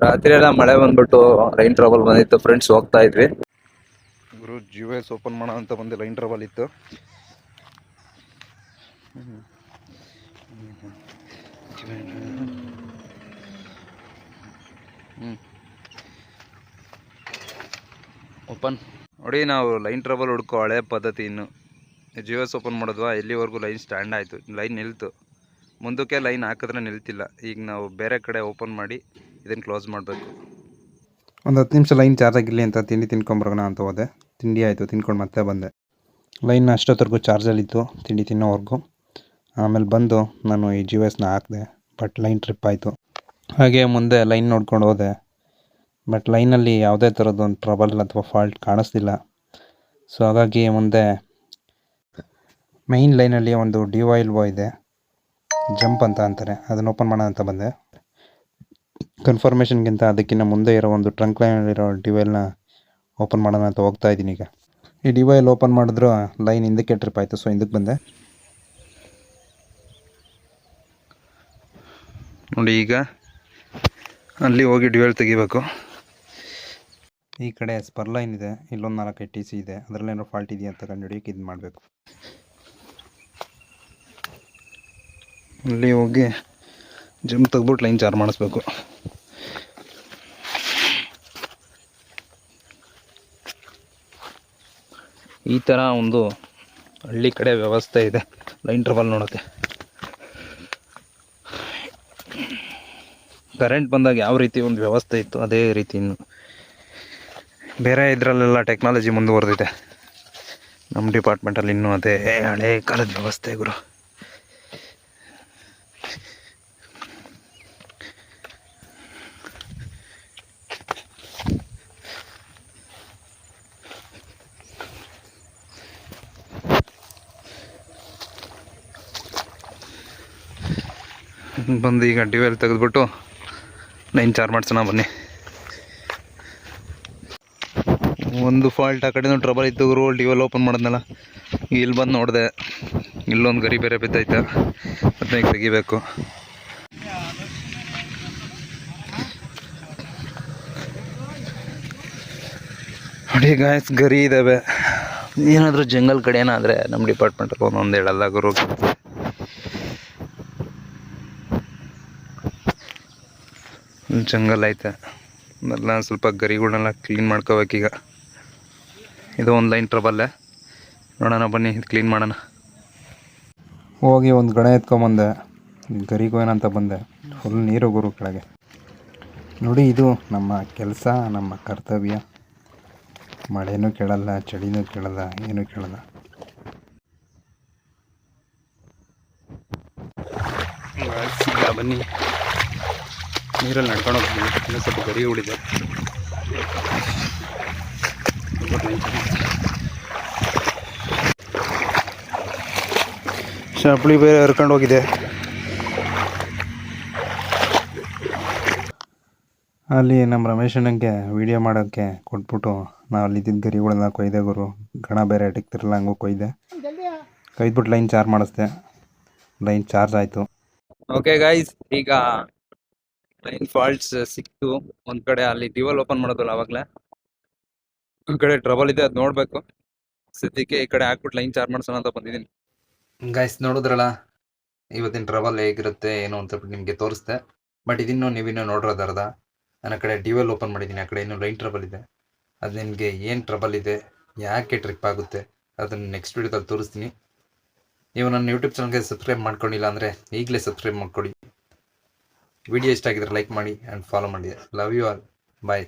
ರಾತ್ರಿ ಎಲ್ಲ ಮಳೆ ಬಂದ್ಬಿಟ್ಟು ರೈನ್ ಟ್ರಬಲ್ ಬಂದಿತ್ತು ಫ್ರೆಂಡ್ಸ್, ಹೋಗ್ತಾ ಇದ್ವಿ. ಗುರು GOS ಓಪನ್ ಮಾಡೋ ಅಂತ ಬಂದು ಲೈನ್ ಟ್ರಬಲ್ ಇತ್ತು. ಓಪನ್ ನೋಡಿ, ನಾವು ಲೈನ್ ಟ್ರಬಲ್ ಹುಡ್ಕೋ ಹಳೆ ಪದ್ಧತಿ. ಇನ್ನು GOS ಓಪನ್ ಮಾಡಿದ್ವಾ, ಎಲ್ಲಿವರೆಗೂ ಲೈನ್ ಸ್ಟ್ಯಾಂಡ್ ಆಯಿತು, ಲೈನ್ ನಿಲ್ತು. ಮುಂದಕ್ಕೆ ಲೈನ್ ಹಾಕಿದ್ರೆ ನಿಲ್ತಿಲ್ಲ. ಈಗ ನಾವು ಬೇರೆ ಕಡೆ ಓಪನ್ ಮಾಡಿ ಇದನ್ನು ಕ್ಲೋಸ್ ಮಾಡಬೇಕು. ಒಂದು 10 ನಿಮಿಷ ಲೈನ್ ಚಾರ್ಜ್ ಆಗಿರಲಿ ಅಂತ ತಿಂಡಿ ತಿನ್ಕೊಂಬರೋಣ ಅಂತ ಹೋದೆ. ತಿಂಡಿ ಆಯಿತು, ತಿನ್ಕೊಂಡು ಮತ್ತೆ ಬಂದೆ. ಲೈನ್ ಅಷ್ಟೊತ್ತವರೆಗೂ ಚಾರ್ಜಲ್ಲಿತ್ತು ತಿಂಡಿ ತಿನ್ನೋವರೆಗೂ. ಆಮೇಲೆ ಬಂದು ನಾನು ಈ GOSನ ಹಾಕಿದೆ, ಬಟ್ ಲೈನ್ ಟ್ರಿಪ್ ಆಯಿತು. ಹಾಗೆ ಮುಂದೆ ಲೈನ್ ನೋಡ್ಕೊಂಡು ಹೋದೆ, ಬಟ್ ಲೈನಲ್ಲಿ ಯಾವುದೇ ಥರದ್ದೊಂದು ಟ್ರಬಲ್ ಅಥವಾ ಫಾಲ್ಟ್ ಕಾಣಿಸ್ತಿಲ್ಲ. ಸೊ ಹಾಗಾಗಿ ಮುಂದೆ ಮೈನ್ ಲೈನಲ್ಲಿ ಒಂದು DYLO ಇದೆ, ಜಂಪ್ ಅಂತ ಅಂತಾರೆ, ಅದನ್ನು ಓಪನ್ ಮಾಡೋಣ ಅಂತ ಬಂದೆ. ಕನ್ಫರ್ಮೇಷನ್ಗಿಂತ ಅದಕ್ಕಿಂತ ಮುಂದೆ ಇರೋ ಒಂದು ಟ್ರಂಕ್ ಲೈನಲ್ಲಿರೋ DYLನ ಓಪನ್ ಮಾಡೋಣ ಅಂತ ಹೋಗ್ತಾ ಇದ್ದೀನಿ. ಈಗ ಈ DYL ಓಪನ್ ಮಾಡಿದ್ರು ಲೈನ್ ಹಿಂದಕ್ಕೆ ಟ್ರಿಪ್ ಆಯಿತು, ಸೊ ಹಿಂದಕ್ಕೆ ಬಂದೆ. ನೋಡಿ, ಈಗ ಅಲ್ಲಿ ಹೋಗಿ DYL ತೆಗಿಬೇಕು. ಈ ಕಡೆ ಸ್ಪರ್ ಲೈನ್ ಇದೆ, ಇಲ್ಲೊಂದು 4-5 TC ಇದೆ, ಅದರಲ್ಲೇನೋ ಫಾಲ್ಟ್ ಇದೆಯಾ ಅಂತ ಕಂಡುಹಿಡಿಯೋಕೆ ಇದು ಮಾಡಬೇಕು. ಅಲ್ಲಿ ಹೋಗಿ ಜಂಪ್ ತೆಗ್ಬಿಟ್ಟು ಲೈನ್ ಚಾರ್ಜ್ ಮಾಡಿಸ್ಬೇಕು. ಈ ಥರ ಒಂದು ಹಳ್ಳಿ ಕಡೆ ವ್ಯವಸ್ಥೆ ಇದೆ ಲೈನ್ ಟ್ರಬಲ್ ನೋಡೋಕ್ಕೆ. ಕರೆಂಟ್ ಬಂದಾಗ ಯಾವ ರೀತಿ ಒಂದು ವ್ಯವಸ್ಥೆ ಇತ್ತು, ಅದೇ ರೀತಿ ಇನ್ನು ಬೇರೆ ಇದರಲ್ಲೆಲ್ಲ ಟೆಕ್ನಾಲಜಿ ಮುಂದುವರೆದಿದೆ. ನಮ್ಮ ಡಿಪಾರ್ಟ್ಮೆಂಟಲ್ಲಿ ಇನ್ನೂ ಅದೇ ಹಳೆ ಕಾಲದ ವ್ಯವಸ್ಥೆ ಗುರು. ಬಂದು ಈಗ DYL ತೆಗೆದ್ಬಿಟ್ಟು ಲೈನ್ ಚಾರ್ಜ್ ಮಾಡ್ಸೋಣ ಬನ್ನಿ. ಒಂದು ಫಾಲ್ಟ್ ಆ ಕಡೆನೂ ಟ್ರಬಲ್ ಇತ್ತು ಗುರು. DYL ಓಪನ್ ಮಾಡಿದ್ನಲ್ಲ, ಇಲ್ಲಿ ಬಂದು ನೋಡಿದೆ, ಇಲ್ಲೊಂದು ಗರಿ ಬೇರೆ ಬಿದ್ದೈತೆ, ಅದನ್ನ ಈಗ ತೆಗಿಬೇಕು. ನೋಡಿ ಗಾಯ್ಸ್, ಗರಿ ಇದ್ದಾವೆ. ಏನಾದರೂ ಜಂಗಲ್ ಕಡೆ ಏನಾದರೆ ನಮ್ಮ ಡಿಪಾರ್ಟ್ಮೆಂಟಲ್ಲಿ ಒಂದೊಂದು ಹೇಳಲ್ಲ ಗುರು. ಜಂಗಲ್ ಐತೆ, ಎಲ್ಲ ಸ್ವಲ್ಪ ಗರಿಗಳನ್ನೆಲ್ಲ ಕ್ಲೀನ್ ಮಾಡ್ಕೋಬೇಕೀಗ. ಇದು ಒಂದು ಲೈನ್ ಟ್ರಬಲ್ಲೇ, ನೋಡೋಣ ಬನ್ನಿ, ಇದು ಕ್ಲೀನ್ ಮಾಡೋಣ. ಹೋಗಿ ಒಂದು ಗಣ ಎತ್ಕೊಂಬಂದೆ, ಗರಿಗೂ ಏನಂತ ಬಂದೆ, ಫುಲ್ ನೀರು ಗುರು ಕೆಳಗೆ. ನೋಡಿ, ಇದು ನಮ್ಮ ಕೆಲಸ, ನಮ್ಮ ಕರ್ತವ್ಯ. ಮಳೆನೂ ಕೇಳಲ್ಲ, ಚಳಿನೂ ಕೇಳಲ್ಲ, ಏನೂ ಕೇಳಲ್ಲ. ಬನ್ನಿ, ನೀರಲ್ಲಿ ನಡ್ಕೊಂಡು ಹೋಗ್ತೀನಿ. ಇನ್ನೂ ಸ್ವಲ್ಪ ಗರಿ ಉಳಿದೆ. ಚಪ್ಪಲಿ ಬೇರೆ ಹರ್ಕೊಂಡು ಹೋಗಿದೆ. ಅಲ್ಲಿ ನಮ್ಮ ರಮೇಶನಿಗೆ ವೀಡಿಯೋ ಮಾಡೋಕ್ಕೆ ಕೊಟ್ಬಿಟ್ಟು ನಾವು ಅಲ್ಲಿದ್ದ ಗರಿಗಳನ್ನ ಕೊಯ್ದೆ ಗುರು. ಗಣ ಬೇರೆ ಇಟ್ಟಿರ್ತಿರಲ್ಲ, ಹಂಗೂ ಕೊಯ್ದ್ಬಿಟ್ಟು ಲೈನ್ ಚಾರ್ಜ್ ಮಾಡಿಸ್ದೆ. ಲೈನ್ ಚಾರ್ಜ್ ಆಯಿತು. ಓಕೆ ಗೈಸ್, ಈಗ ಲೈನ್ ಫಾಲ್ಟ್ಸ್ ಸಿಕ್ತು. ಒಂದು ಕಡೆ ಅಲ್ಲಿ DYL ಓಪನ್ ಮಾಡೋದಲ್ಲ, ಆವಾಗಲೇ ಒಂದು ಕಡೆ ಟ್ರಬಲ್ ಇದೆ, ಅದು ನೋಡಬೇಕು. ಸದ್ಯಕ್ಕೆ ಈ ಕಡೆ ಹಾಕ್ಬಿಟ್ಟು ಲೈನ್ ಚಾರ್ಜ್ ಮಾಡ್ಸೋಣ ಅಂತ ಬಂದಿದ್ದೀನಿ. ಗೈಸ್, ನೋಡಿದ್ರಲ್ಲ ಇವತ್ತಿನ ಟ್ರಬಲ್ ಹೇಗಿರುತ್ತೆ ಏನು ಅಂತ ನಿಮಗೆ ತೋರಿಸ್ದೆ. ಬಟ್ ಇದನ್ನು ನೀವಿನ್ನೂ ನೋಡಿರೋದಾರ್ದ. ನನ್ನ ಕಡೆ DYL ಓಪನ್ ಮಾಡಿದ್ದೀನಿ, ಆ ಕಡೆ ಇನ್ನೂ ಲೈನ್ ಟ್ರಬಲ್ ಇದೆ. ಅದು ನಿಮಗೆ ಏನು ಟ್ರಬಲ್ ಇದೆ, ಯಾಕೆ ಟ್ರಿಪ್ ಆಗುತ್ತೆ, ಅದನ್ನು ನೆಕ್ಸ್ಟ್ ವೀಡಿಯೋದಲ್ಲಿ ತೋರಿಸ್ತೀನಿ. ನೀವು ನನ್ನ ಯೂಟ್ಯೂಬ್ ಚಾನಲ್ಗೆ ಸಬ್ಸ್ಕ್ರೈಬ್ ಮಾಡ್ಕೊಂಡಿಲ್ಲ ಅಂದರೆ ಈಗಲೇ ಸಬ್ಸ್ಕ್ರೈಬ್ ಮಾಡ್ಕೊಳ್ಳಿ. ವಿಡಿಯೋ ಇಷ್ಟ ಆಗಿದ್ರೆ ಲೈಕ್ ಮಾಡಿ ಆ್ಯಂಡ್ ಫಾಲೋ ಮಾಡಿ. Love you all. ಬಾಯ್.